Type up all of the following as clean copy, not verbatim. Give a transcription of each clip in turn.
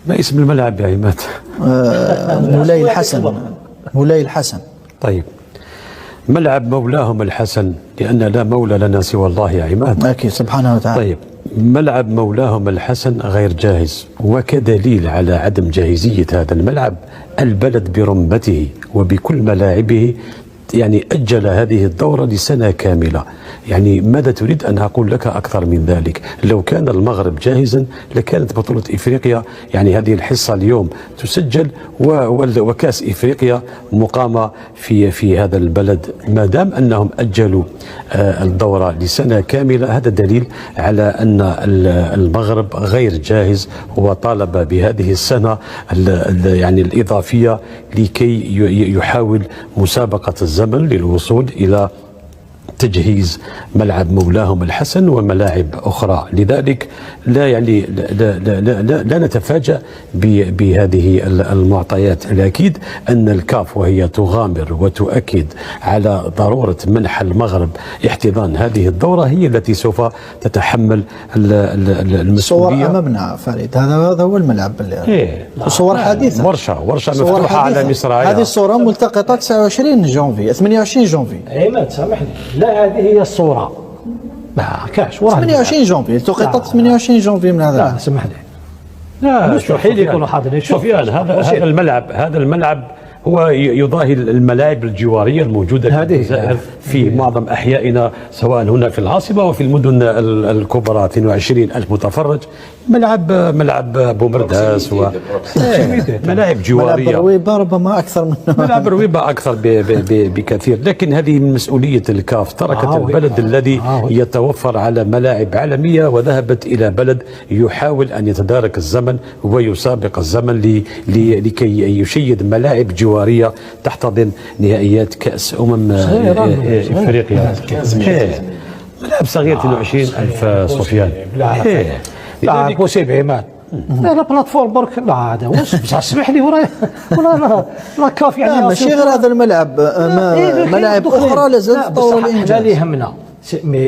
ما اسم الملعب يا عماد؟ مولاي الحسن. مولاي الحسن. طيب، ملعب مولاهم الحسن، لأن لا مولى لنا سوى الله يا عماد. أكيد سبحانه وتعالى. طيب، ملعب مولاهم الحسن غير جاهز، وكدليل على عدم جاهزية هذا الملعب البلد برمته وبكل ملاعبه يعني أجل هذه الدورة لسنة كاملة. يعني ماذا تريد أن أقول لك أكثر من ذلك؟ لو كان المغرب جاهزا لكانت بطولة إفريقيا، يعني هذه الحصة اليوم تسجل وكأس إفريقيا مقامة في هذا البلد. ما دام أنهم أجلوا الدورة لسنة كاملة، هذا دليل على أن المغرب غير جاهز، وطالب بهذه السنة يعني الإضافية لكي يحاول مسابقة الزمن للوصول إلى تجهيز ملعب مولاهم الحسن وملاعب أخرى. لذلك لا يعني لا نتفاجأ بهذه المعطيات. الأكيد أن الكاف وهي تغامر وتؤكد على ضرورة منح المغرب احتضان هذه الدورة هي التي سوف تتحمل المسؤولية. صور أمامنا فريد، هذا هو الملعب. صور حديثة، ورشة مفتوحة على مصراعيها. هذه الصورة ملتقطة 29 جونفي 28 جونفي. ما تسامحني، لا هذه هي الصورة، ما كاش 28 جونفي التقطت 28 جونفي من هذا. لا سامحني، لا مستحيل يكونوا حاضرين. سفيان، هذا الملعب هو يضاهي الملاعب الجوارية الموجودة في الجزائر في معظم أحيائنا، سواء هنا في العاصمة وفي المدن الكبرى. 22,000 متفرج. ملعب بومرداس ملاعب جوارية. ملعب رويبة ربما أكثر منه. ملعب رويبة أكثر بكثير، لكن هذه من مسؤولية الكاف. تركت البلد الذي يتوفر على ملاعب عالمية وذهبت إلى بلد يحاول أن يتدارك الزمن ويسابق الزمن لكي يشيد ملاعب جوارية تحتضن نهائيات كأس إفريقيا. ملعب صغير 22,000 سفيان. لا بوسيب عماد، لا بلاتفورم برك، لا هذا واش اسمح لي ولا كاف يعني. ماشي غير هذا الملعب، ملاعب اخرى لازال تطور الانجاز. لا اللي يهمنا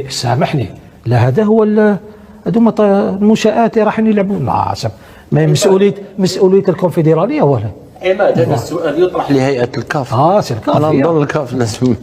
سامحني، لا هذا هو هذوما المنشآت اللي راح يلعبون. لا ما مسؤولية الكونفدرالية ولا عماد، هذا السؤال يطرح لهيئة الكاف. الكاف أنا نظن الكاف مسؤول.